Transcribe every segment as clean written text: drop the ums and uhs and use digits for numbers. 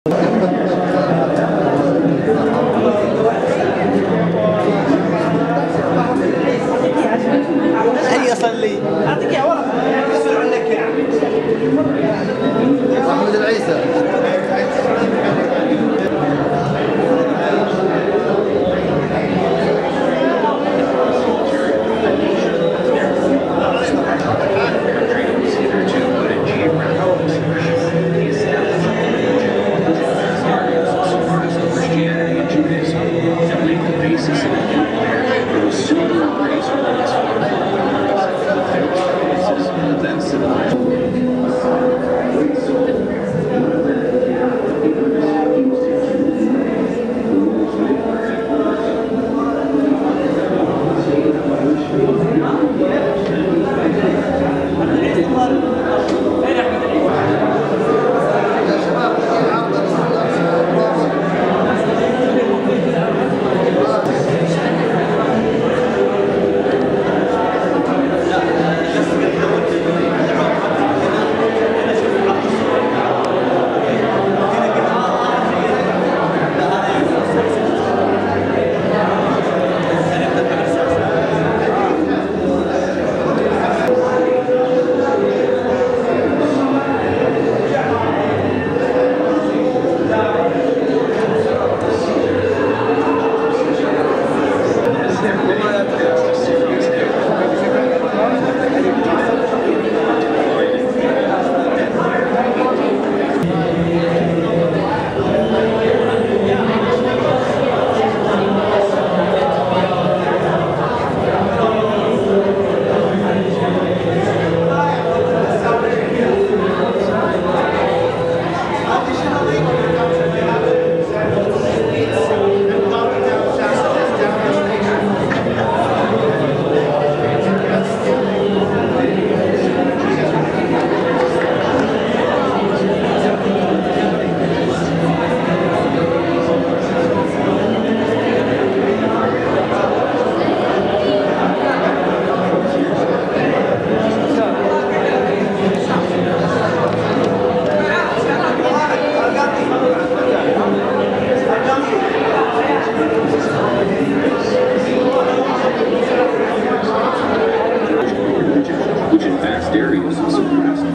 هي اصلا اللي اعطيك يا ورقه يصير عندك يعني احمد العيسى.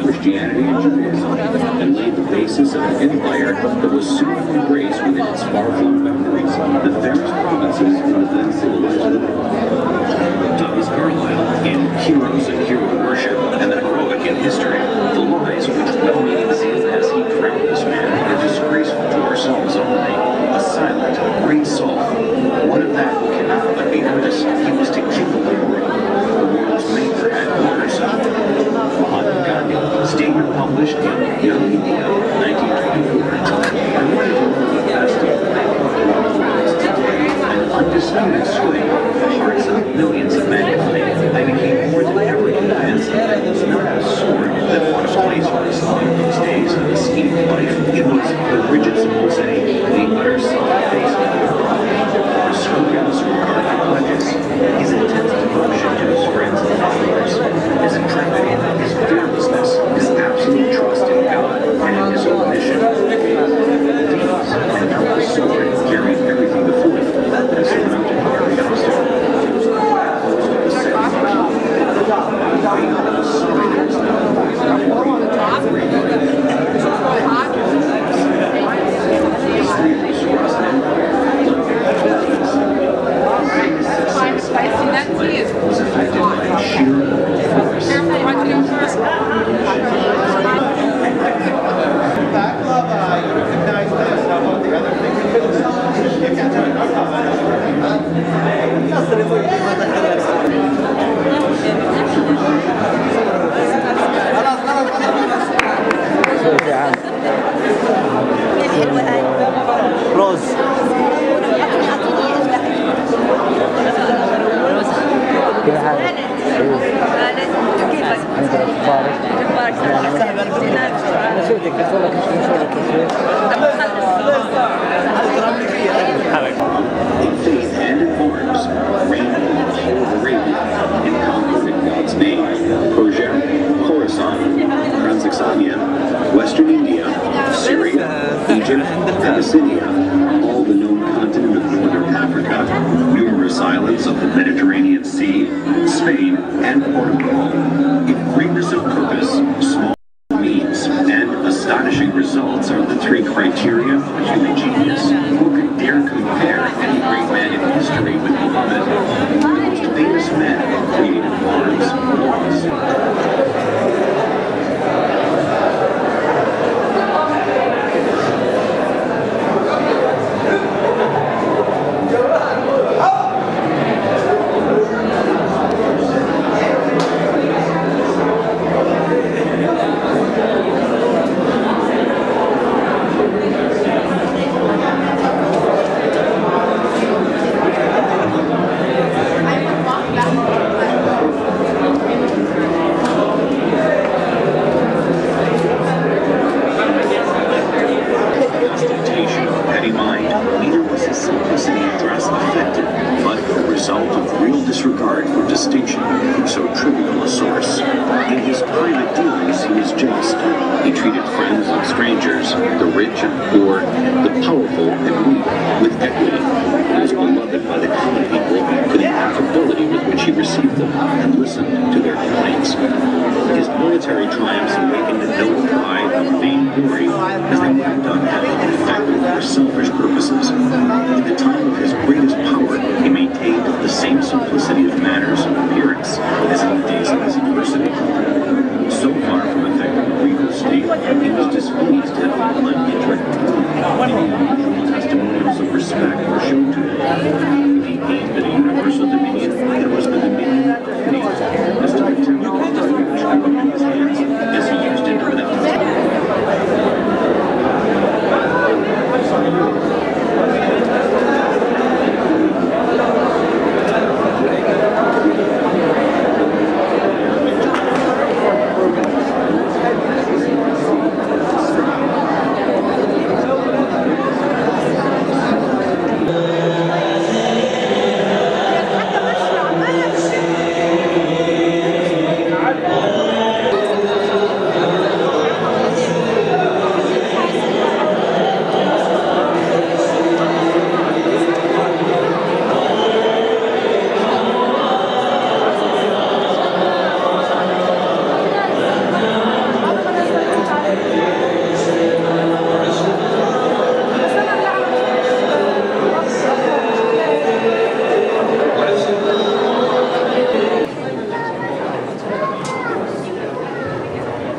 Christianity and Judaism, and laid the basis of an empire that was soon embraced within its far-flung boundaries, the fairest provinces of then civilized world. Thomas Carlyle in Heroes and Hero Worship and the Heroic in History, the lies which well-meaning zeal has he crowned this man are disgraceful to ourselves only, a silent, great soul, one of that who cannot but be noticed. He was to kindle the world. The world's maker had orders. Statement published in Young India, 1924. I wanted to know the best an undisputed sway the hearts of millions of mankind. I became more than ever convinced that it was not a sword that won a place for Islam in those days of the scheme of life. It was the rigid simplicity, the utter self-effacement of the prophet, the scrupulous regard for pledges, his intense devotion to his friends and followers, his intrepidity, his fearlessness, his absolute trust in God and in his own mission. These, and not the sword, carried everything before it, and surmounted every obstacle. Closed with the Abyssinia, all the known continent of northern Africa, numerous islands of the Mediterranean Sea, Spain, and Portugal. In greatness of purpose, small means, and astonishing results are the three criteria for human genius. Who could dare compare any great man in history with Muhammad? The most famous men created arms, laws.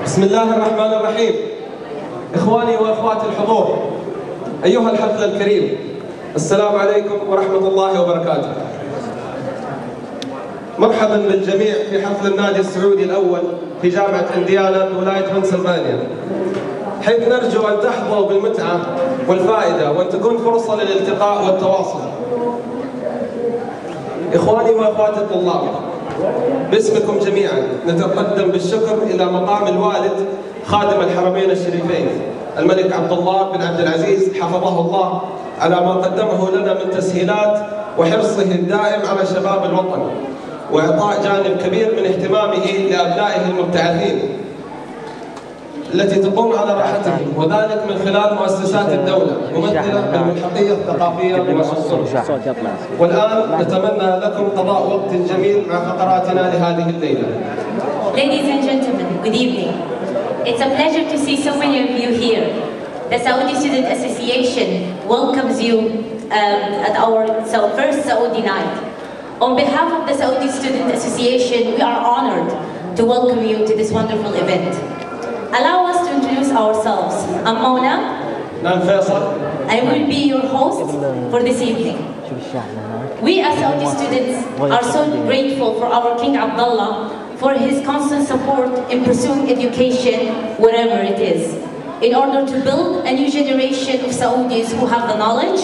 بسم الله الرحمن الرحيم. إخواني وأخواتي الحضور، أيها الحفل الكريم، السلام عليكم ورحمة الله وبركاته. مرحبا بالجميع في حفل النادي السعودي الأول في جامعة انديانا بولاية بنسلفانيا، حيث نرجو أن تحظوا بالمتعة والفائدة وأن تكون فرصة للالتقاء والتواصل. إخواني وأخواتي الطلاب، باسمكم جميعا نتقدم بالشكر إلى مقام الوالد خادم الحرمين الشريفين الملك عبد الله بن عبد العزيز حفظه الله على ما قدمه لنا من تسهيلات وحرصه الدائم على شباب الوطن، وإعطاء جانب كبير من اهتمامه لأبنائه المبتعثين التي تقوم على راحتهم، وذلك من خلال مؤسسات الدولة ممثلة بالملحقية الثقافية والشؤون. والآن نتمنى لكم قضاء وقت جميل مع فقراتنا لهذه الليلة. Ladies and gentlemen, good evening. It's a pleasure to see so many of you here. The Saudi Student Association welcomes you at our first Saudi night. On behalf of the Saudi Student Association, we are honored to welcome you to this wonderful event. Allow us to introduce ourselves. I'm Mona. I'm Faisal. I will be your host for this evening. We as Saudi students are so grateful for our King Abdullah for his constant support in pursuing education wherever it is, in order to build a new generation of Saudis who have the knowledge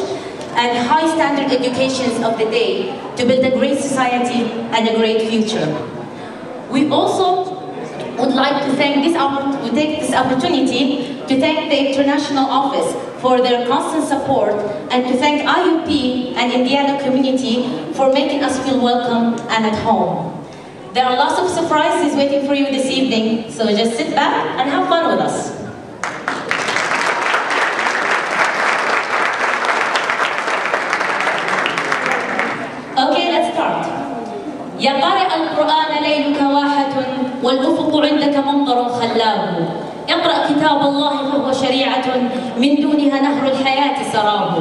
and high standard educations of the day to build a great society and a great future. We also would like to take this opportunity to thank the International Office for their constant support and to thank IUP and Indiana community for making us feel welcome and at home. There are lots of surprises waiting for you this evening, so just sit back and have fun with us. والأفق عندك منظر خلاب. اقرأ كتاب الله فهو شريعة من دونها نهر الحياة سراب.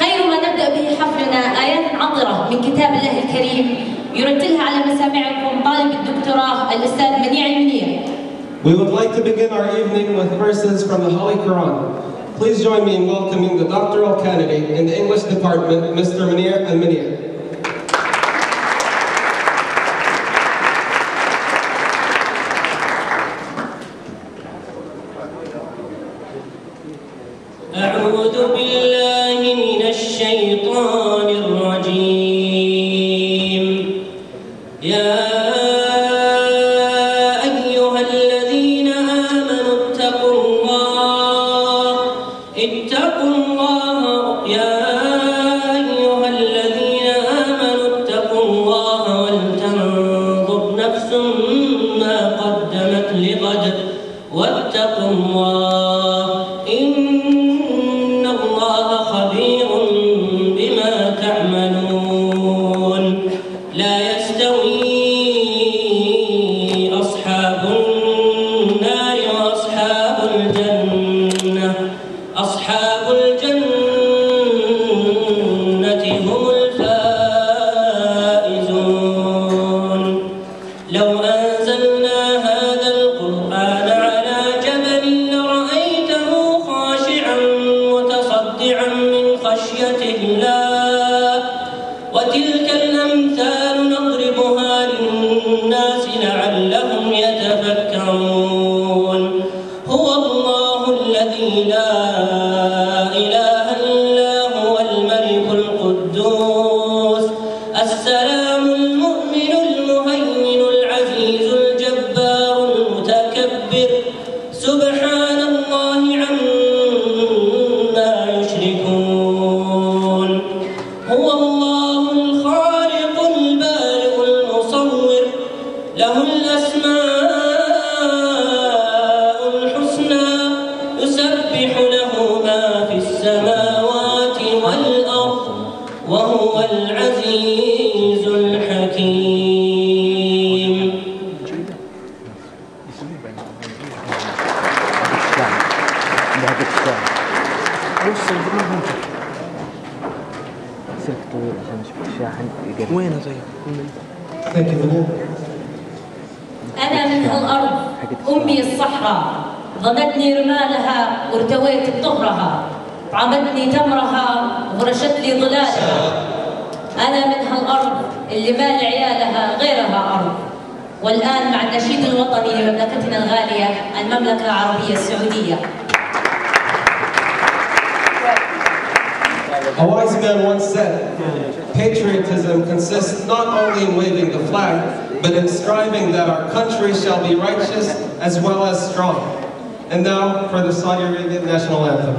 خير ما نبدأ به حفلنا آيات عطرة من كتاب الله الكريم يرتلها على مسامعكم طالب الدكتوراه الأستاذ منيع المنيع. We would like to begin our evening with verses from the Holy Quran. Please join me in welcoming the doctoral candidate in the English department, Mr. Munir al-Munir. أعوذ بالله من الشيطان الرجيم. يا أيها الذين آمنوا اتقوا الله يا أيها الذين آمنوا اتقوا الله ولتنظر نفس ما قدمت لغد واتقوا الله إن الله خبير بما تعملون. لا يستوي أصحاب النار وأصحاب الجنة. أصحاب الجنة هم الفائزون. لو أنزلنا هذا القرآن على جبل لرأيته خاشعا متصدعا من خشية الله. وتلك الأمثال نضربها للناس لعلهم يتفكرون. هو الله الذي لا إله إلا هو الملك القدوس السلام المؤمن المهيمن العزيز الجبار المتكبر سبحان الله عما يشركون. هو الله الخالق البارئ المصور له الأسماء الحسنى يسبح له ما في السماوات والأرض وهو العزيز الحكيم. وينه طيب؟ أنا من هالأرض أمي الصحراء ظنتني رمالها وارتويت بطهرها طعمتني تمرها ورشت لي ظلالها. أنا من هالأرض اللي ما لعيالها غيرها أرض. والآن مع النشيد الوطني لمملكتنا الغالية المملكة العربية السعودية. A wise man once said, patriotism consists not only in waving the flag, but in striving that our country shall be righteous as well as strong. And now for the Saudi Arabian national anthem.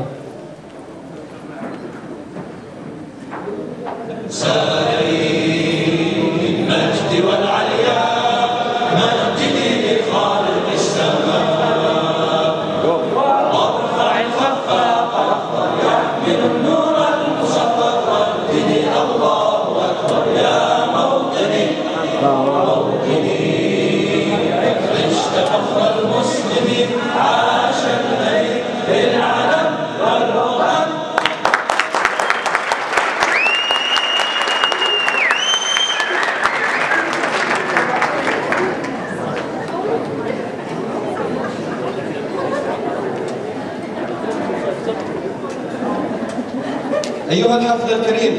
أيها الحفل الكريم،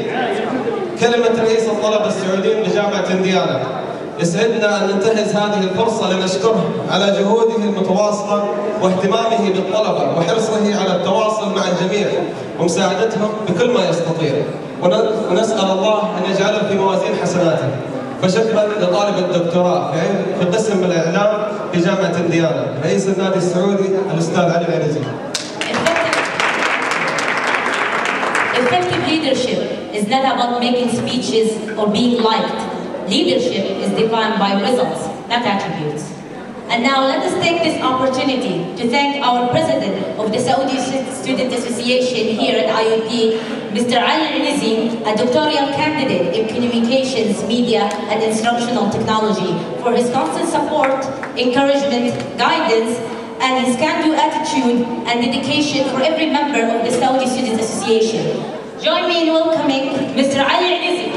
كلمة رئيس الطلبة السعوديين بجامعة انديانا. يسعدنا أن ننتهز هذه الفرصة لنشكره على جهوده المتواصلة واهتمامه بالطلبة وحرصه على التواصل مع الجميع ومساعدتهم بكل ما يستطيع، ونسأل الله أن يجعله في موازين حسناته. فشكرا لطالب الدكتوراه في قسم الإعلام في جامعة انديانا، رئيس النادي السعودي الأستاذ علي العنزي. Effective leadership is not about making speeches or being liked. Leadership is defined by results, not attributes. And now let us take this opportunity to thank our president of the Saudi Student Association here at IUP, Mr. Ali Al-Nizi, a doctoral candidate in communications, media, and instructional technology, for his constant support, encouragement, guidance, and his can-do attitude and dedication for every member of the Saudi Students Association. Join me in welcoming Mr. Ali Al-Nizi.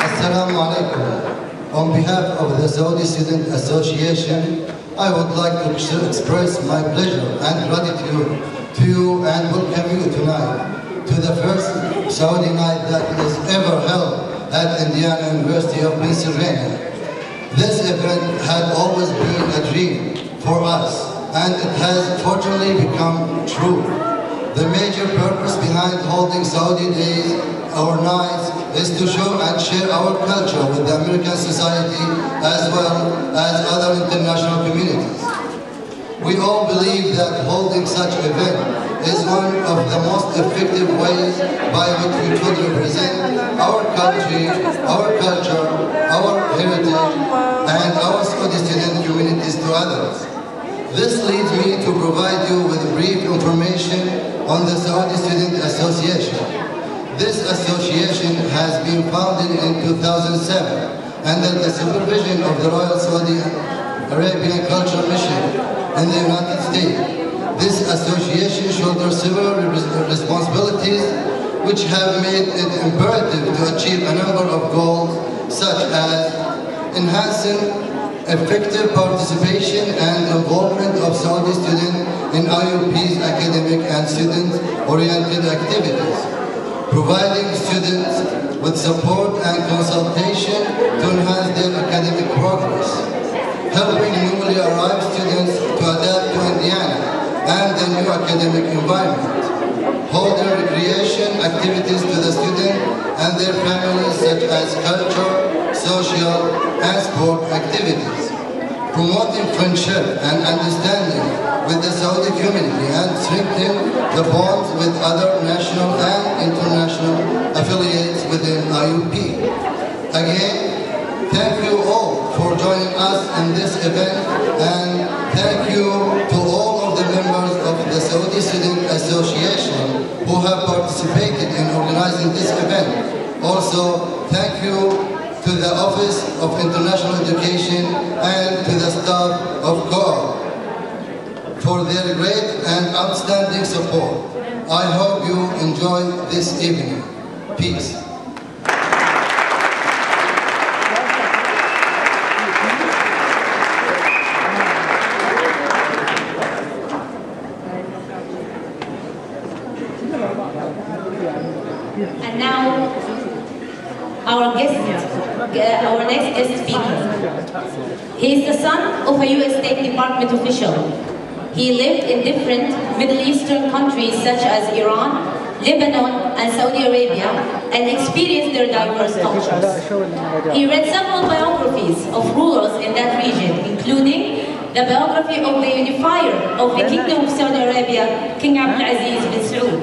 Assalamu alaikum. On behalf of the Saudi Student Association, I would like to express my pleasure and gratitude to you and welcome you tonight to the first Saudi night that is ever held at Indiana University of Bnسلفانيا. This event had always been a dream for us, and it has fortunately become true. The major purpose behind holding Saudi Days or nights is to show and share our culture with the American society as well as other international communities. We all believe that holding such event is one of the most effective ways by which we could represent our country, our culture, our heritage, and our Saudi student communities to others. This leads me to provide you with brief information on the Saudi Student Association. This association has been founded in 2007 under the supervision of the Royal Saudi Arabian Cultural Mission in the United States. This association shoulders several responsibilities which have made it imperative to achieve a number of goals, such as enhancing effective participation and involvement of Saudi students in IUP's academic and student-oriented activities, providing students with support and consultation to enhance their academic progress, helping newly arrived students to adapt to Indiana and the new academic environment, holding recreation activities to the students and their families such as culture, social, and sport activities, promoting friendship and understanding with the Saudi community and strengthening the bonds with other national and international affiliates within IUP. Again, thank you all for joining us in this event, and thank you to all of the members of the Saudi Student Association who have participated in organizing this event. Also, thank you to the Office of International Education and to the staff of CORE for their great and outstanding support. I hope you enjoy this evening. Peace. And now, our next guest speaker. He is the son of a U.S. State Department official. He lived in different Middle Eastern countries such as Iran, Lebanon, and Saudi Arabia, and experienced their diverse cultures. He read several biographies of rulers in that region, including the biography of the unifier of the Kingdom of Saudi Arabia, King Abdulaziz bin Saud.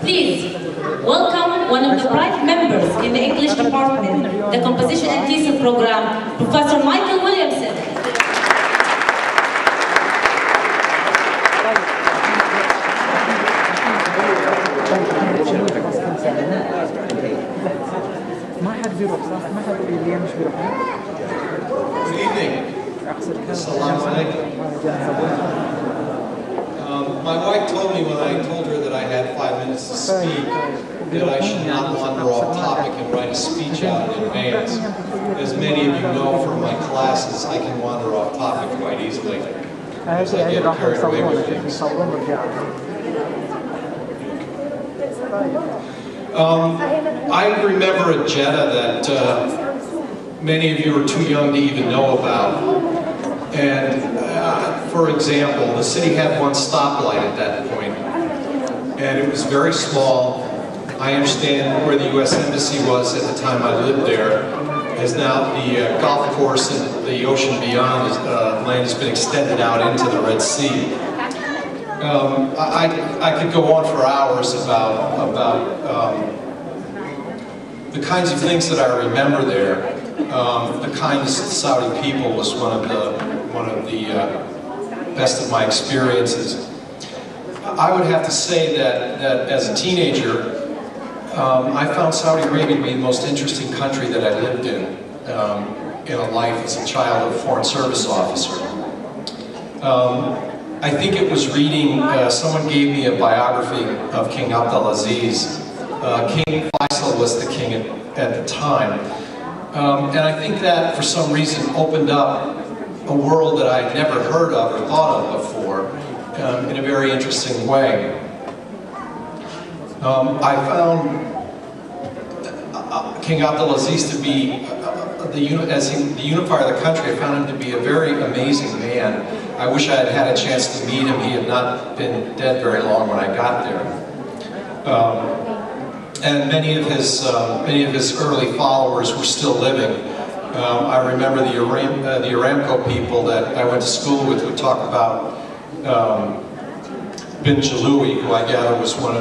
Please welcome one of the bright members in the English department, the Composition and Thesis program, Professor Michael Williamson. Good evening. Assalamu alaikum. My wife told me when I told her that I had 5 minutes to speak that I should not wander off topic and write a speech out in advance. As many of you know from my classes, I can wander off topic quite easily as I get carried away with things. I remember a Jeddah that many of you are too young to even know about. And for example, the city had one stoplight at that point, and it was very small. I understand where the U.S. Embassy was at the time I lived there is now the golf course and the ocean beyond land has been extended out into the Red Sea. I could go on for hours about the kinds of things that I remember there. The kindness of the Saudi people was one of the best of my experiences. I would have to say that as a teenager, I found Saudi Arabia to be the most interesting country that I lived in a life as a child of a foreign service officer. I think it was reading, someone gave me a biography of King Abdulaziz. King Faisal was the king at the time. And I think that for some reason opened up a world that I had never heard of or thought of before in a very interesting way. I found King Abdulaziz to be, the unifier of the country, I found him to be a very amazing man. I wish I had had a chance to meet him. He had not been dead very long when I got there. And many of his early followers were still living. I remember the Aramco people that I went to school with would talk about Bin Jalui, who I gather was one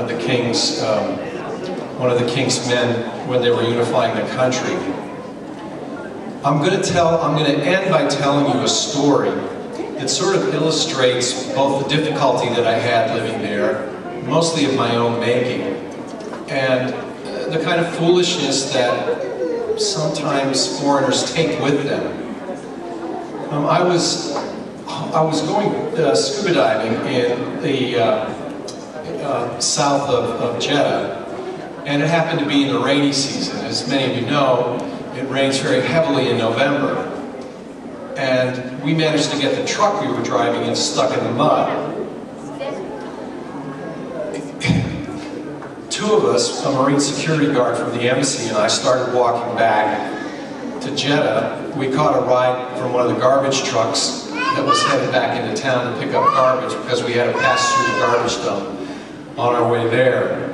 of the king's men when they were unifying the country. I'm going to end by telling you a story that sort of illustrates both the difficulty that I had living there, mostly of my own making, and the kind of foolishness that sometimes foreigners take with them. I was going scuba diving in the south of Jeddah, and it happened to be in the rainy season. As many of you know, it rains very heavily in November, and we managed to get the truck we were driving in stuck in the mud. Two of us, a Marine security guard from the embassy and I, started walking back to Jeddah. We caught a ride from one of the garbage trucks that was headed back into town to pick up garbage because we had to pass through the garbage dump on our way there.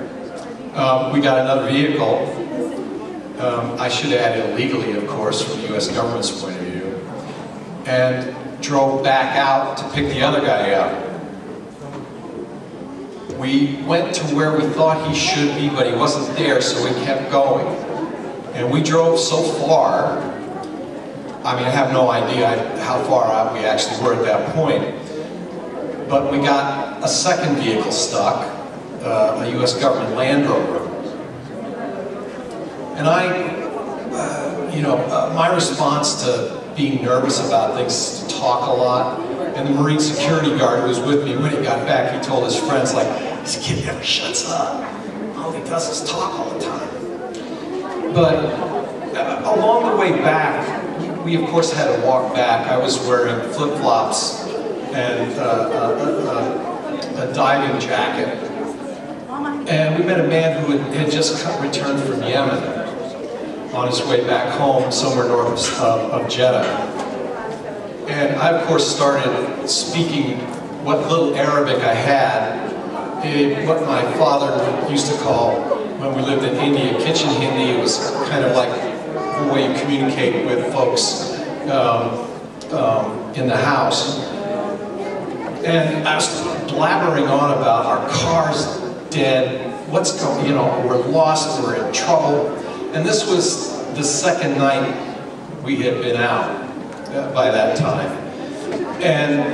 We got another vehicle. I should add illegally, of course, from the U.S. government's point of view, and drove back out to pick the other guy up. We went to where we thought he should be, but he wasn't there, so we kept going. And we drove so far, I mean, I have no idea how far out we actually were at that point, but we got a second vehicle stuck, a U.S. government Land Rover. And my response to being nervous about things is to talk a lot. And the Marine security guard who was with me, when he got back, he told his friends, like, this kid never shuts up. All he does is talk all the time. But along the way back, we of course had to walk back. I was wearing flip-flops and a diving jacket. And we met a man who had just returned from Yemen on his way back home, somewhere north of Jeddah. And I, of course, started speaking what little Arabic I had, what my father used to call, when we lived in India, kitchen Hindi. It was kind of like the way you communicate with folks in the house. And I was blabbering on about our car's dead, what's going, we're lost, we're in trouble. And this was the second night we had been out by that time. And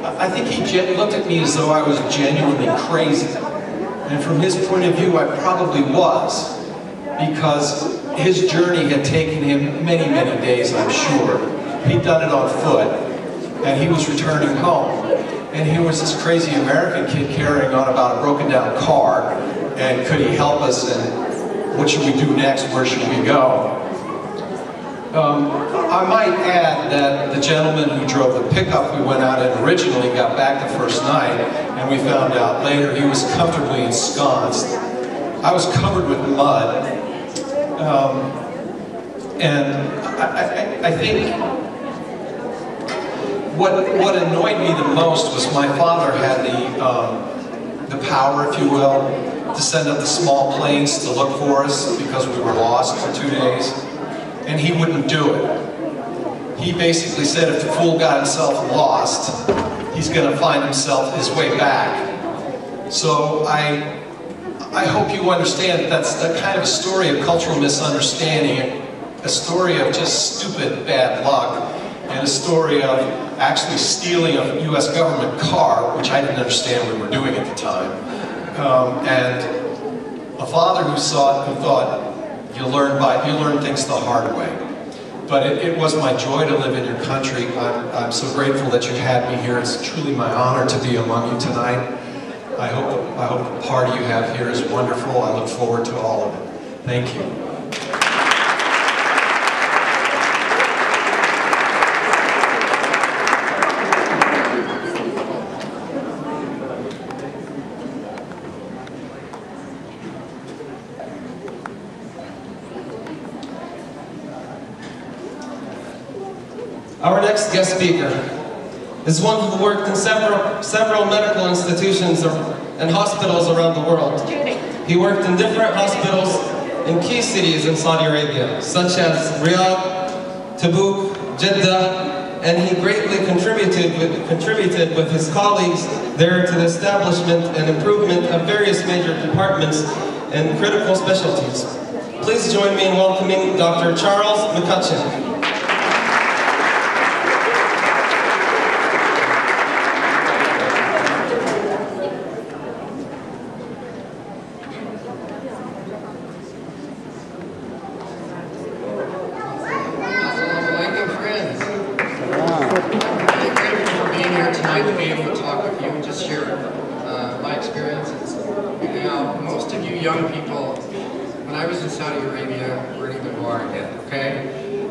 I think he looked at me as though I was genuinely crazy. And from his point of view, I probably was, because his journey had taken him many, many days, I'm sure. He'd done it on foot, and he was returning home. And here was this crazy American kid carrying on about a broken down car, and could he help us, and what should we do next, where should we go? I might add that the gentleman who drove the pickup we went out in originally got back the first night, and we found out later he was comfortably ensconced. I was covered with mud, and I think what annoyed me the most was my father had the power, if you will, to send up the small planes to look for us because we were lost for 2 days, and he wouldn't do it. He basically said if the fool got himself lost, he's going to find himself his way back. So I hope you understand that that's a kind of a story of cultural misunderstanding, a story of just stupid bad luck, and a story of actually stealing a U.S. government car, which I didn't understand we were doing at the time, and a father who thought you learn things the hard way. But it was my joy to live in your country. I'm so grateful that you had me here. It's truly my honor to be among you tonight. I hope the party you have here is wonderful. I look forward to all of it. Thank you. Our next guest speaker is one who worked in several medical institutions and hospitals around the world. He worked in different hospitals in key cities in Saudi Arabia, such as Riyadh, Tabuk, Jeddah, and he greatly contributed with his colleagues there to the establishment and improvement of various major departments and critical specialties. Please join me in welcoming Dr. Charles McCutcheon.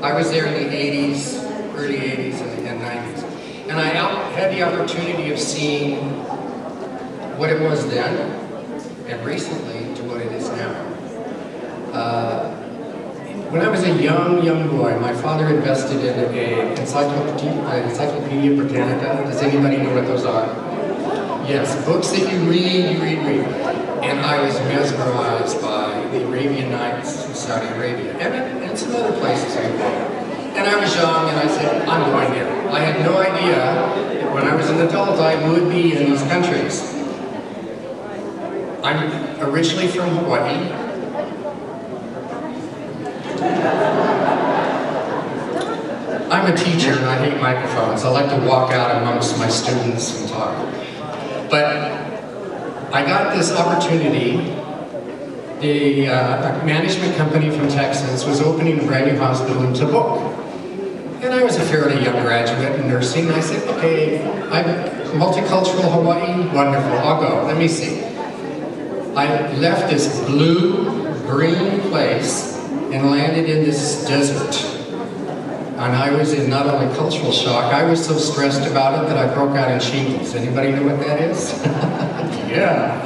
I was there in the 80s, early 80s and 90s. And I had the opportunity of seeing what it was then, and recently to what it is now. When I was a young boy, my father invested in an Encyclopedia Britannica. Does anybody know what those are? Yes, books that you read. And I was mesmerized by the Arabian Nights in Saudi Arabia, and some other places I go. And I was young, and I said, I'm going there. I had no idea that when I was an adult, I would be in these countries. I'm originally from Hawaii. I'm a teacher, and I hate microphones. I like to walk out amongst my students and talk. But I got this opportunity. The management company from Texas was opening a brand new hospital in Tabuk. And I was a fairly young graduate in nursing. And I said, okay, I'm multicultural Hawaii, wonderful, I'll go, let me see. I left this blue-green place and landed in this desert. And I was in not only cultural shock, I was so stressed about it that I broke out in shingles. Anybody know what that is? Yeah.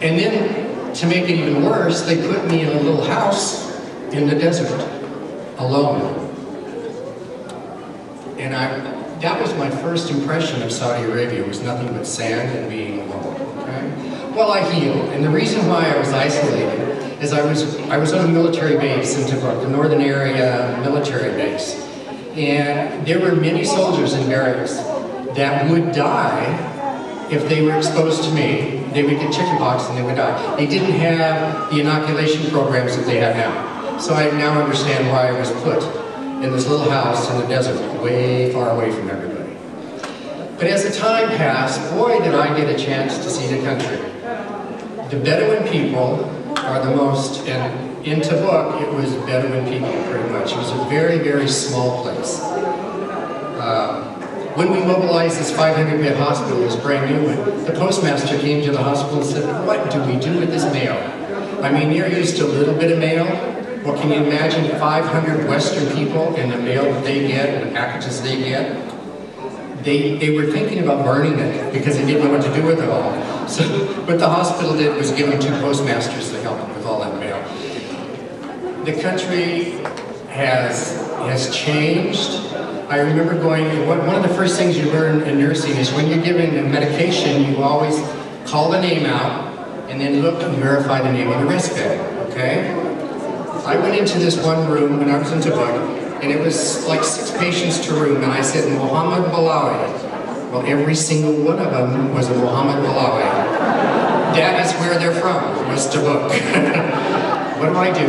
And then, to make it even worse, they put me in a little house in the desert, alone. And that was my first impression of Saudi Arabia, was nothing but sand and being alone, okay? Well, I healed, and the reason why I was isolated is I was on a military base in Tabuk, the northern area military base. And there were many soldiers in barracks that would die if they were exposed to me. They would get chickenpox and they would die. They didn't have the inoculation programs that they have now. So I now understand why I was put in this little house in the desert, way far away from everybody. But as the time passed, boy, did I get a chance to see the country. The Bedouin people are the most, and in Tabuk, it was Bedouin people pretty much. It was a very, very small place. When we mobilized this 500-bed hospital, it was brand new, and the postmaster came to the hospital and said, what do we do with this mail? I mean, you're used to a little bit of mail. Well, can you imagine 500 Western people and the mail that they get and the packages they get? They were thinking about burning it because they didn't know what to do with it all. So what the hospital did was give them 2 postmasters to help them with all that mail. The country has changed. I remember going, one of the first things you learn in nursing is when you're given a medication, you always call the name out and then look and verify the name on the rest bed, okay? I went into this one room when I was in Tabuk, and it was like 6 patients to a room, and I said, Muhammad Balawi. Well, every single one of them was a Muhammad Balawi. That is where they're from, was Tabuk. What do?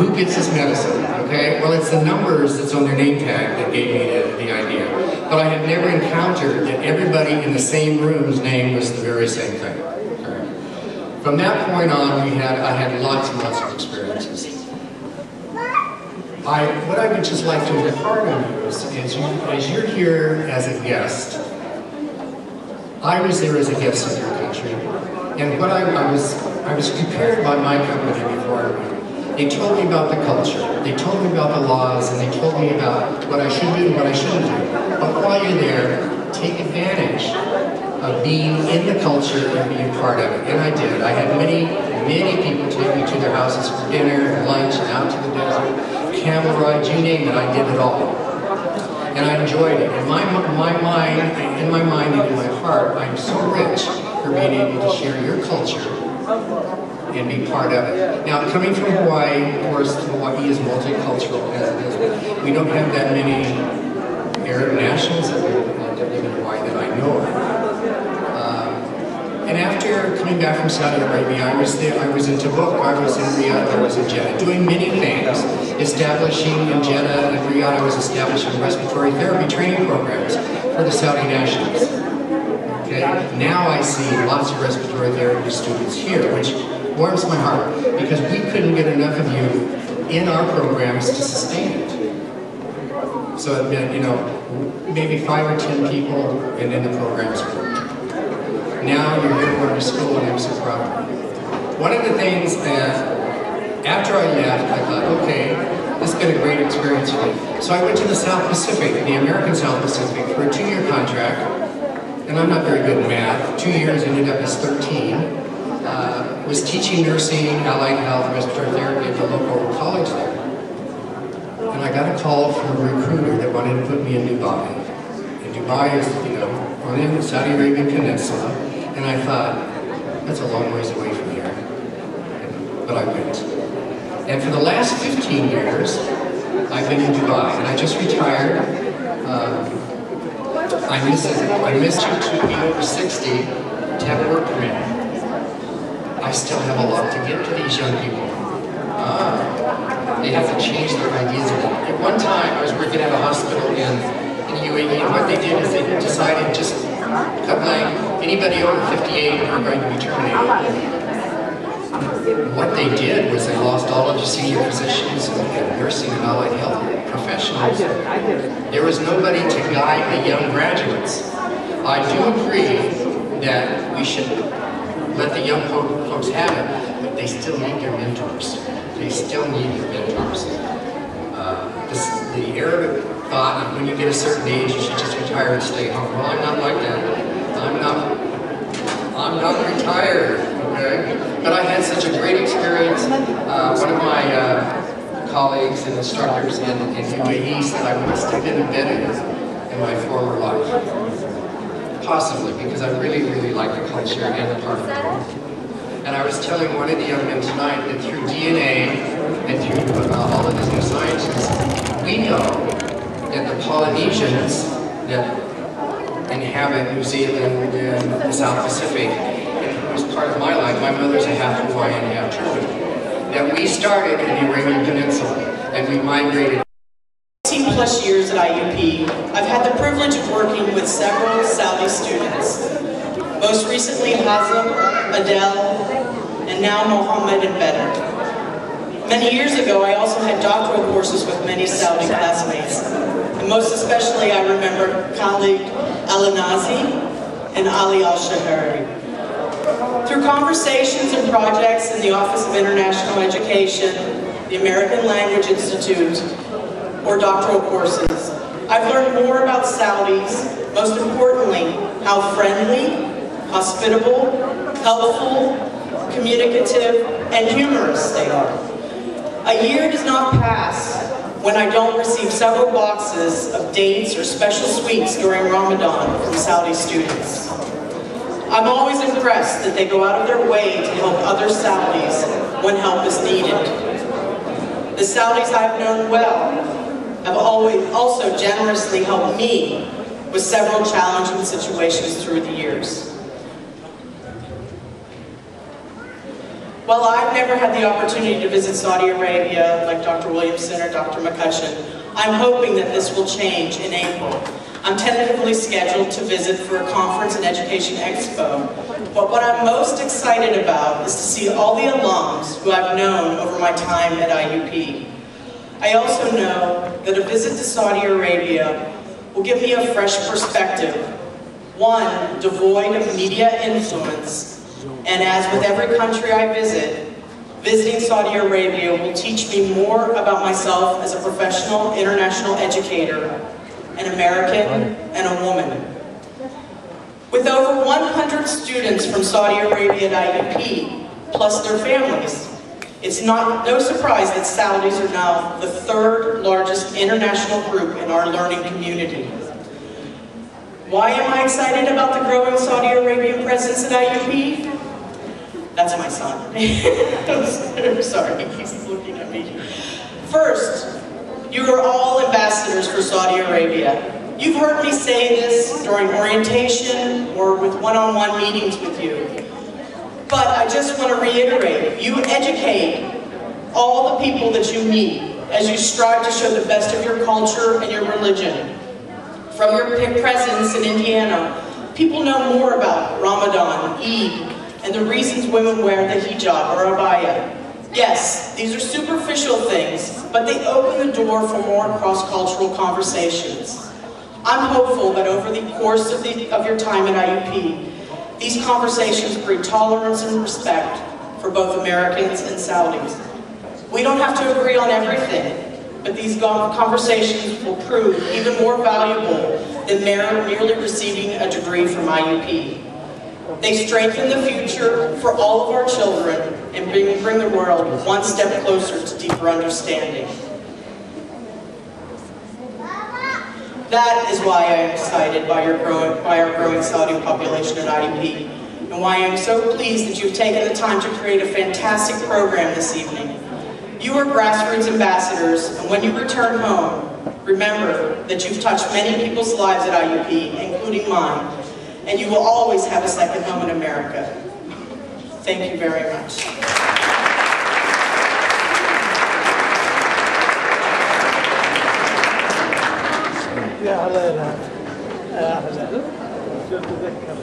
Who gets this medicine? Okay, well it's the numbers that's on their name tag that gave me the idea. But I had never encountered that everybody in the same room's name was the very same thing. Okay. From that point on, I had lots and lots of experiences. What I would just like to impart on you is as you're here as a guest, I was there as a guest in your country, and what I was prepared by my company before I went. They told me about the culture, they told me about the laws, and they told me about what I should do and what I shouldn't do. But while you're there, take advantage of being in the culture and being part of it. And I did. I had many people take me to their houses for dinner and lunch and out to the desert, camel rides, you name it, I did it all. And I enjoyed it. In my mind and in my heart, I'm so rich for being able to share your culture and be part of it. Now, coming from Hawaii, of course, Hawaii is multicultural as it is. We don't have that many Arab nationals that live in Hawaii that I know of. And after coming back from Saudi Arabia, I was there. I was in Tabuk, I was in Riyadh, I was in Jeddah, doing many things. Establishing in Jeddah and Riyadh, I was establishing respiratory therapy training programs for the Saudi nationals. Okay? Now I see lots of respiratory therapy students here, which warms my heart, because we couldn't get enough of you in our programs to sustain it. So it meant, you know, maybe 5 or 10 people, and then the programs worked. Now you're here going to school, and I'm so proud of you. One of the things that, after I left, I thought, okay, this has been a great experience for me. So I went to the South Pacific, the American South Pacific, for a 2-year contract, and I'm not very good at math. 2 years ended up as 13. Was teaching nursing, allied health, respiratory therapy at the local college there. And I got a call from a recruiter that wanted to put me in Dubai. And Dubai is, you know, on the Saudi Arabian Peninsula. And I thought, that's a long ways away from here. But I went. And for the last 15 years, I've been in Dubai. And I just retired. I missed you to be over 60 to have a work permit. I still have a lot to give to these young people. They have to change their ideas. At one time, I was working at a hospital in UAE, and what they did is they decided just anybody over 58 are going to be terminated. What they did was they lost all of the senior physicians and nursing and allied health professionals. There was nobody to guide the young graduates. I do agree that we should let the young folks have it, but they still need their mentors. They still need their mentors. The Arabic thought that when you get a certain age, you should just retire and stay home. Well, I'm not like that. I'm not retired, okay? But I had such a great experience. One of my colleagues and instructors in UAE said I must have been embedded in my former life. Possibly, because I really, really like the culture and the part of the world. And I was telling one of the young men tonight that through DNA and through all of these new sciences, we know that the Polynesians that inhabit New Zealand and the South Pacific, and it was part of my life, my mother's a half Hawaiian, half German, that we started in the Arabian Peninsula, and we migrated. 18 plus years at IUP, I've had the privilege of working with several Saudi students. Most recently Hazem, Adele, and now Mohammed and Bedr. Many years ago, I also had doctoral courses with many Saudi classmates. And most especially, I remember colleague Al-Nazi and Ali Al-Shahari. Through conversations and projects in the Office of International Education, the American Language Institute, or doctoral courses, I've learned more about Saudis, most importantly, how friendly, hospitable, helpful, communicative, and humorous they are. A year does not pass when I don't receive several boxes of dates or special sweets during Ramadan from Saudi students. I'm always impressed that they go out of their way to help other Saudis when help is needed. The Saudis I've known well have always also generously helped me with several challenging situations through the years. While I've never had the opportunity to visit Saudi Arabia like Dr. Williamson or Dr. McCutcheon, I'm hoping that this will change in April. I'm tentatively scheduled to visit for a conference and education expo, but what I'm most excited about is to see all the alums who I've known over my time at IUP. I also know that a visit to Saudi Arabia will give me a fresh perspective, one devoid of media influence, and as with every country I visit, visiting Saudi Arabia will teach me more about myself as a professional international educator, an American, and a woman. With over 100 students from Saudi Arabia at IUP, plus their families, it's no surprise that Saudis are now the third largest international group in our learning community. Why am I excited about the growing Saudi Arabian presence at IUP? That's my son. I'm sorry, he's looking at me. First, you are all ambassadors for Saudi Arabia. You've heard me say this during orientation or with one-on-one meetings with you. But I just want to reiterate, you educate all the people that you meet as you strive to show the best of your culture and your religion. From your presence in Indiana, people know more about Ramadan, Eid, and the reasons women wear the hijab or abaya. Yes, these are superficial things, but they open the door for more cross-cultural conversations. I'm hopeful that over the course of your time at IUP, these conversations breed tolerance and respect for both Americans and Saudis. We don't have to agree on everything, but these conversations will prove even more valuable than merely receiving a degree from IUP. They strengthen the future for all of our children and bring the world one step closer to deeper understanding. That is why I am excited by our growing Saudi population at IUP, and why I am so pleased that you've taken the time to create a fantastic program this evening. You are grassroots ambassadors, and when you return home, remember that you've touched many people's lives at IUP, including mine, and you will always have a second home in America. Thank you very much. يا حلالها يا حلال شو تذكر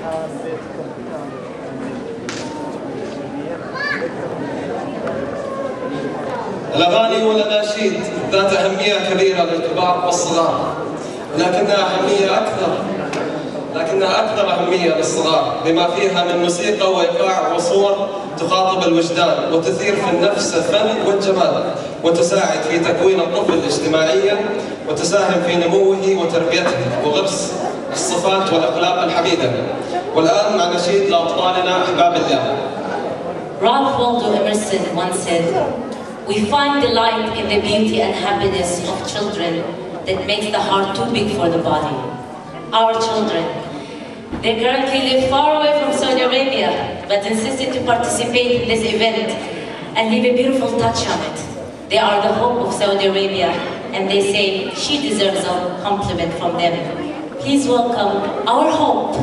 كان بيتكم الأغاني والأناشيد ذات أهمية كبيرة للكبار والصغار، لكنها أكثر أهمية للصغار بما فيها من موسيقى وإيقاع وصور تخاطب الوجدان وتثير في النفس الفن والجمال، وتساعد في تكوين الطفل اجتماعيا وتساهم في نموه وتربيته وغرس الصفات والأخلاق الحميدة. والآن مع نشيد لأبطالنا أحباب الله. Ralph Waldo Emerson once said, "We find delight in the beauty and happiness of children that makes the heart too big for the body." Our children, they currently live far away from Saudi Arabia, but insisted to participate in this event and leave a beautiful touch on it. They are the hope of Saudi Arabia, and they say she deserves a compliment from them. Please welcome our hope.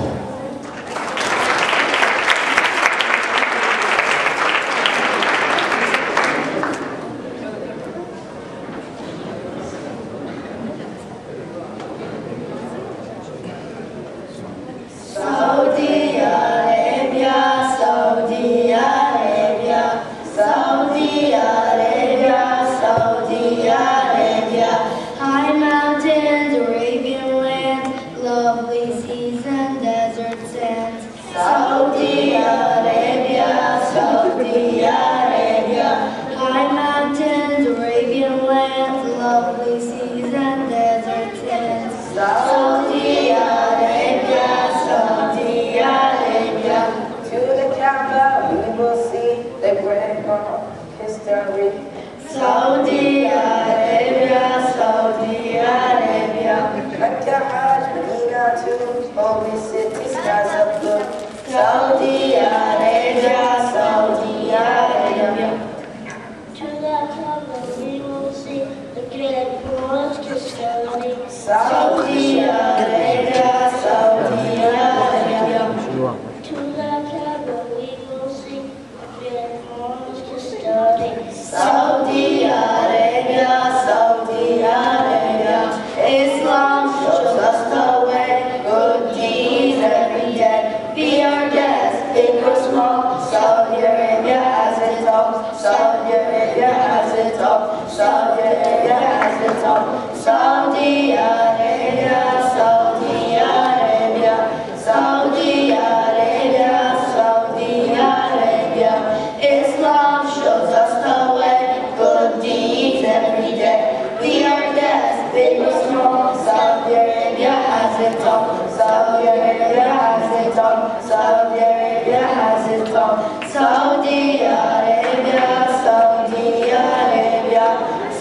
it all. Saudi Arabia has it all. Saudi Arabia has it all. Saudi Arabia, Saudi Arabia,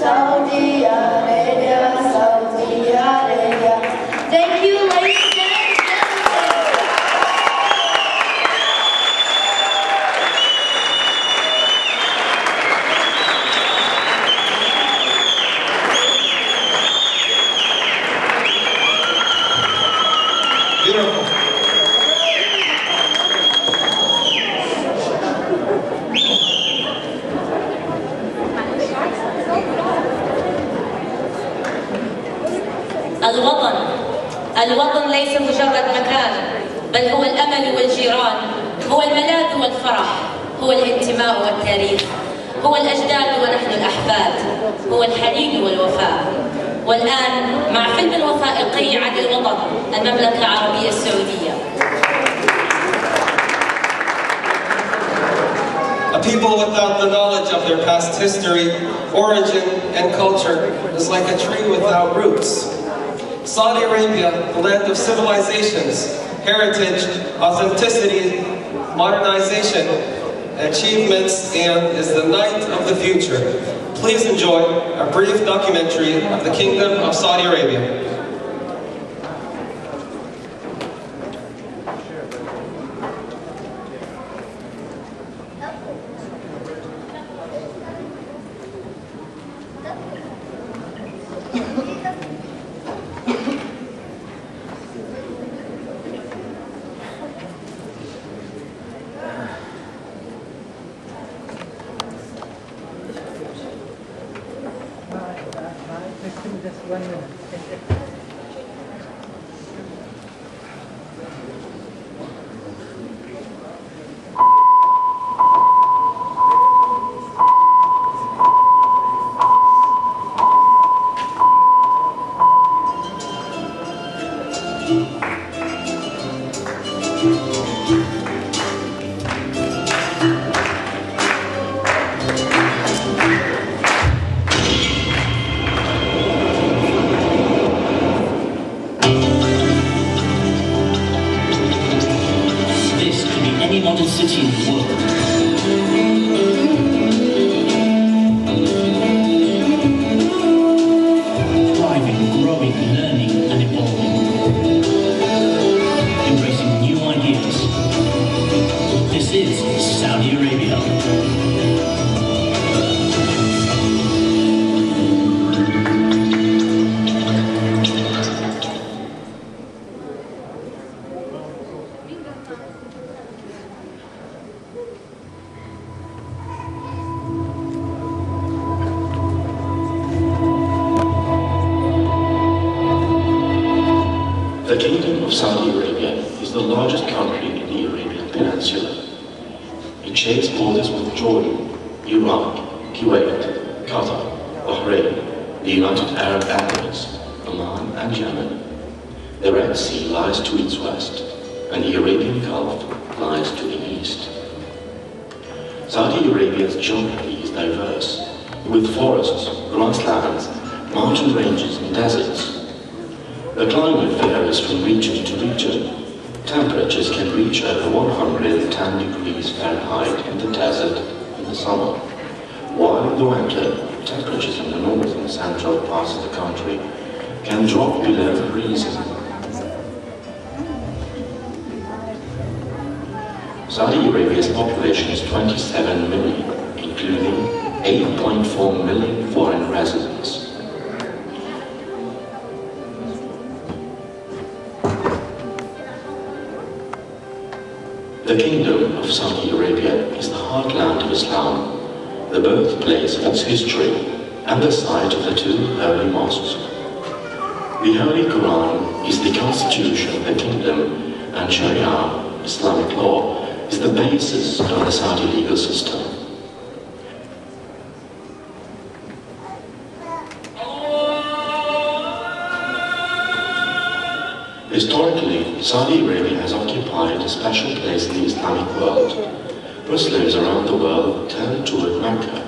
Saudi Arabia, Saudi Arabia. Thank you, ladies and gentlemen. Beautiful. الوطن ليس مجرد مكان، بل هو الأمل والجيران، هو الملاذ والفرح، هو الانتماء والتاريخ، هو الأجداد ونحن الأحفاد، هو الحنين والوفاء. والآن مع فيلم وثائقي عن الوطن، المملكة العربية السعودية. A people without the knowledge of their past history, origin, and culture is like a tree without roots. Saudi Arabia, the land of civilizations, heritage, authenticity, modernization, achievements, and is the night of the future. Please enjoy a brief documentary of the Kingdom of Saudi Arabia. The Kingdom of Saudi Arabia is the largest country in the Arabian Peninsula. It shares borders with Jordan, Iraq, Kuwait, Qatar, Bahrain, the United Arab Emirates, Oman and Yemen. The Red Sea lies to its west, and the Arabian Gulf lies to the east. Saudi Arabia's geography is diverse, with forests, grasslands, mountain ranges and deserts. The climate varies from region to region. Temperatures can reach over 110 degrees Fahrenheit in the desert in the summer, while in the winter, temperatures in the north and central parts of the country can drop below freezing. Saudi Arabia's population is 27 million, including 8.4 million foreign residents. The Kingdom of Saudi Arabia is the heartland of Islam, the birthplace of its history, and the site of the two holy mosques. The Holy Quran is the constitution of the kingdom, and Sharia, Islamic law, is the basis of the Saudi legal system. Historically, Saudi Arabia has occupied a special place in the Islamic world. Muslims around the world turn toward Mecca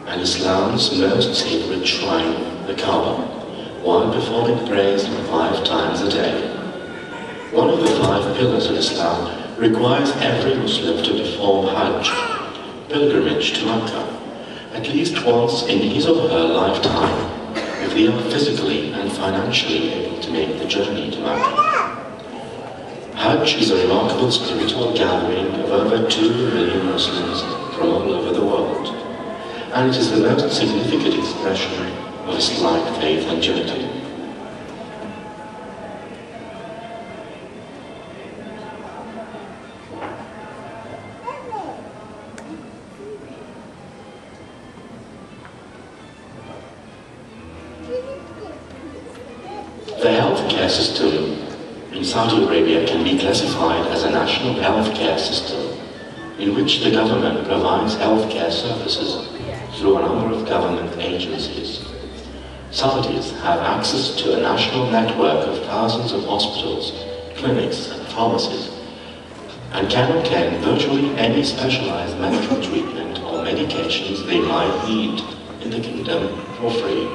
and Islam's most sacred shrine, the Kaaba, while performing prayers 5 times a day. One of the 5 pillars of Islam requires every Muslim to perform Hajj, pilgrimage to Mecca, at least once in his or her lifetime, if they are physically and financially able to make the journey to Mecca. Hajj is a remarkable spiritual gathering of over 2 million Muslims from all over the world, and it is the most significant expression of Islamic faith and unity. The healthcare system in Saudi Arabia can be classified as a national healthcare system in which the government provides healthcare services through a number of government agencies. Saudis have access to a national network of thousands of hospitals, clinics and pharmacies, and can obtain virtually any specialized medical treatment or medications they might need in the kingdom for free.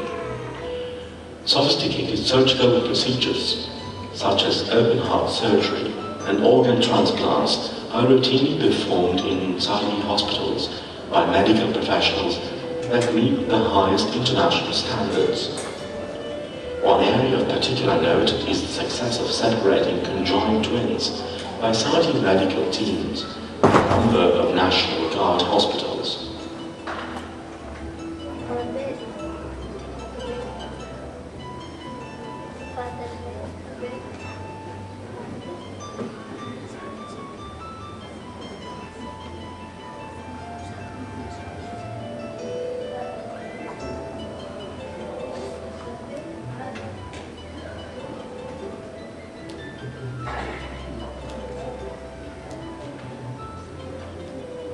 Sophisticated surgical procedures, such as open heart surgery and organ transplants, are routinely performed in Saudi hospitals by medical professionals that meet the highest international standards. One area of particular note is the success of separating conjoined twins by Saudi medical teams in a number of National Guard hospitals.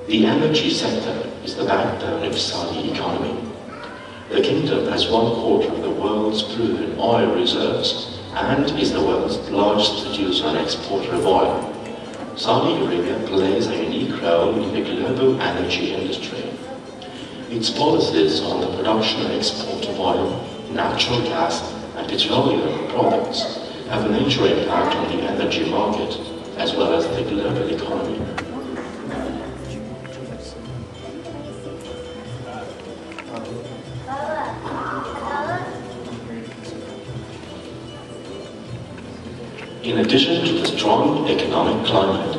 The energy sector is the backbone of Saudi economy. The kingdom has 1/4 of the world's proven oil reserves and is the world's largest producer and exporter of oil. Saudi Arabia plays a unique role in the global energy industry. Its policies on the production and export of oil, natural gas and petroleum products have a major impact on the energy market as well as the global economy. In addition to the strong economic climate,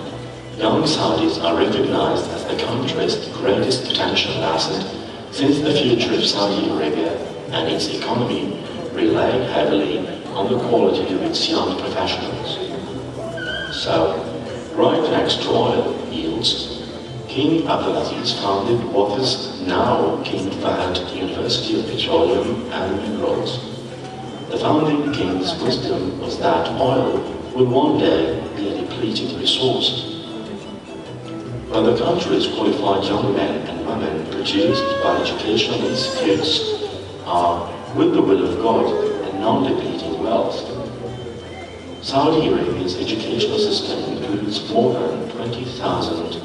young Saudis are recognized as the country's greatest potential asset, since the future of Saudi Arabia and its economy rely heavily on the quality of its young professionals. So, right next to oil yields, King Abdulaziz founded what is now King Fahd University of Petroleum and Minerals. The founding king's wisdom was that oil will one day be a depleted resource. But the country's qualified young men and women produced by educational institutes are, with the will of God, a non-depleting wealth. Saudi Arabia's educational system includes more than 20,000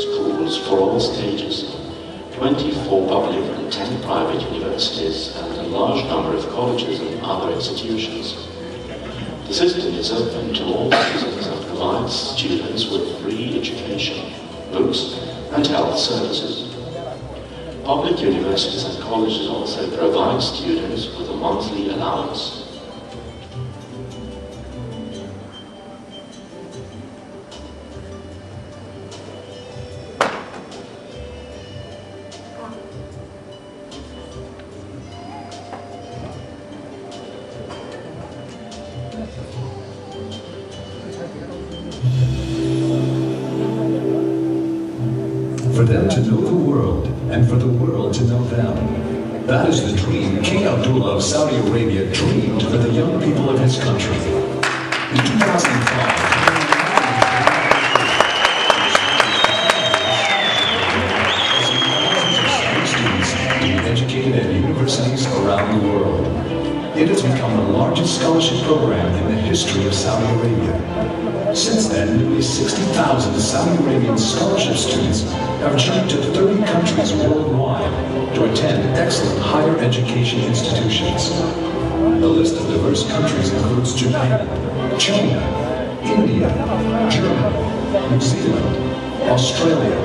schools for all stages, 24 public and 10 private universities, and a large number of colleges and other institutions. The system is open to all citizens and provides students with free education, books, and health services. Public universities and colleges also provide students with a monthly allowance. For them to know the world, and for the world to know them. That is the dream King Abdullah of Saudi Arabia dreamed for the young people of his country. In 2005, students to be educated at universities around the world. It has become the largest scholarship program in the history of Saudi Arabia. Since then, nearly 60,000 Saudi Arabian scholarship students have journeyed to 30 countries worldwide to attend excellent higher education institutions. The list of diverse countries includes Japan, China, India, Germany, New Zealand, Australia,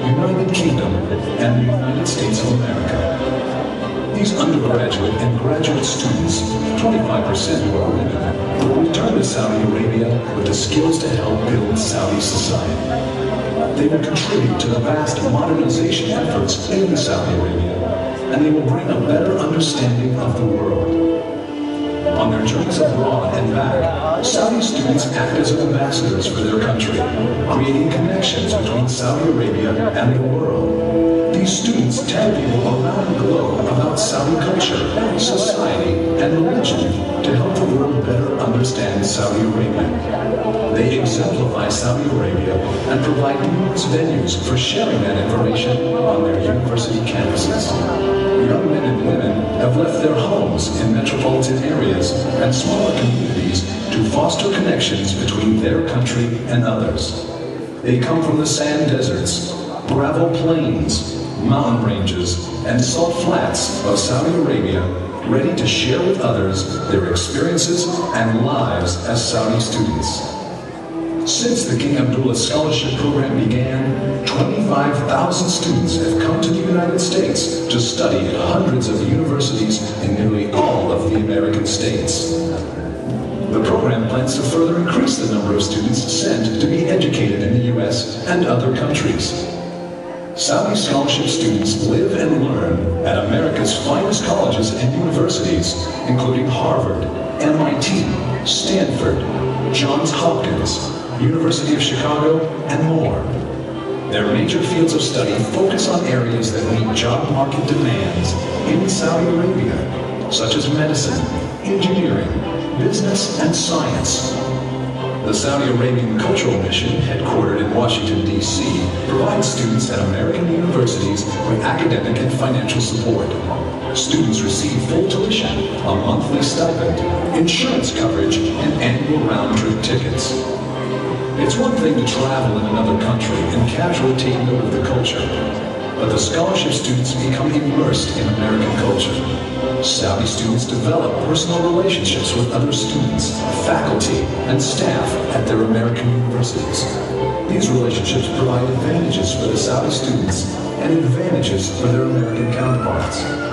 United Kingdom, and the United States of America. These undergraduate and graduate students, 25% who are women, will return to Saudi Arabia with the skills to help build Saudi society. They will contribute to the vast modernization efforts in Saudi Arabia, and they will bring a better understanding of the world. On their journeys abroad and back, Saudi students act as ambassadors for their country, creating connections between Saudi Arabia and the world. These students tell people around the globe about Saudi culture, society, and religion to help the world better understand Saudi Arabia. They exemplify Saudi Arabia and provide numerous venues for sharing that information on their university campuses. Young men and women have left their homes in metropolitan areas and smaller communities to foster connections between their country and others. They come from the sand deserts, gravel plains, mountain ranges, and salt flats of Saudi Arabia, ready to share with others their experiences and lives as Saudi students. Since the King Abdullah Scholarship Program began, 25,000 students have come to the United States to study at hundreds of universities in nearly all of the American states. The program plans to further increase the number of students sent to be educated in the U.S. and other countries. Saudi scholarship students live and learn at America's finest colleges and universities, including Harvard, MIT, Stanford, Johns Hopkins, University of Chicago, and more. Their major fields of study focus on areas that meet job market demands in Saudi Arabia, such as medicine, engineering, business, and science. The Saudi Arabian Cultural Mission, headquartered in Washington, D.C., provides students at American universities with academic and financial support. Students receive full tuition, a monthly stipend, insurance coverage, and annual round-trip tickets. It's one thing to travel in another country and casually take note of the culture, but the scholarship students become immersed in American culture. Saudi students develop personal relationships with other students, faculty, and staff at their American universities. These relationships provide advantages for the Saudi students and advantages for their American counterparts.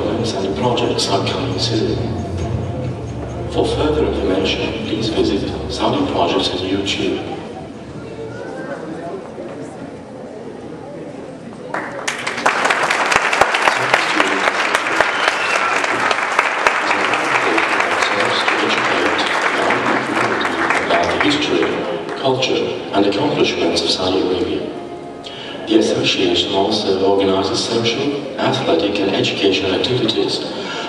developments and projects are coming soon. For further information, please visit Saudi Projects on YouTube. Culture and accomplishments of Saudi Arabia. The association also organizes social, athletic and educational activities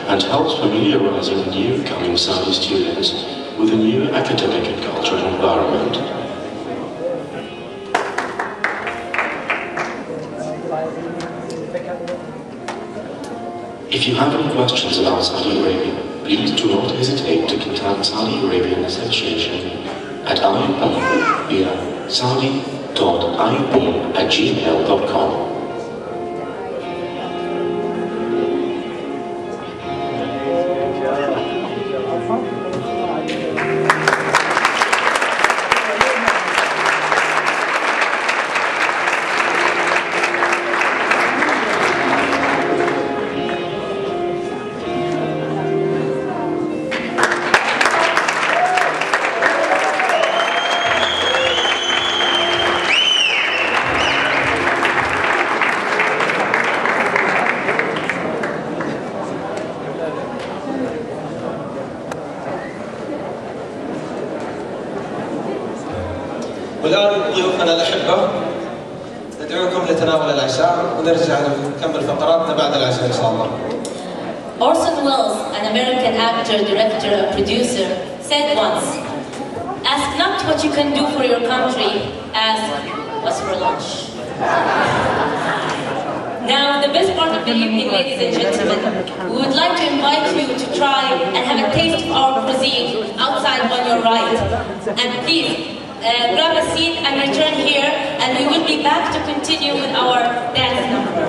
and helps familiarizing new-coming Saudi students with a new academic and cultural environment. If you have any questions about Saudi Arabia, please do not hesitate to contact Saudi Arabian Association at IUP via saudi.iup@gmail.com. والآن ضيوفنا الأحبة ندعوكم لتناول العشاء ونرجع نكمل فقراتنا بعد العشاء إن شاء الله. Orson Welles, an American actor, director, and producer, said once, "Ask not what you can do for your country, ask what's for lunch." Now, the best part of the evening, ladies and gentlemen, we would like to invite you to try and have a taste of our cuisine outside on your right. And please, grab a seat and return here, and we will be back to continue with our dance number.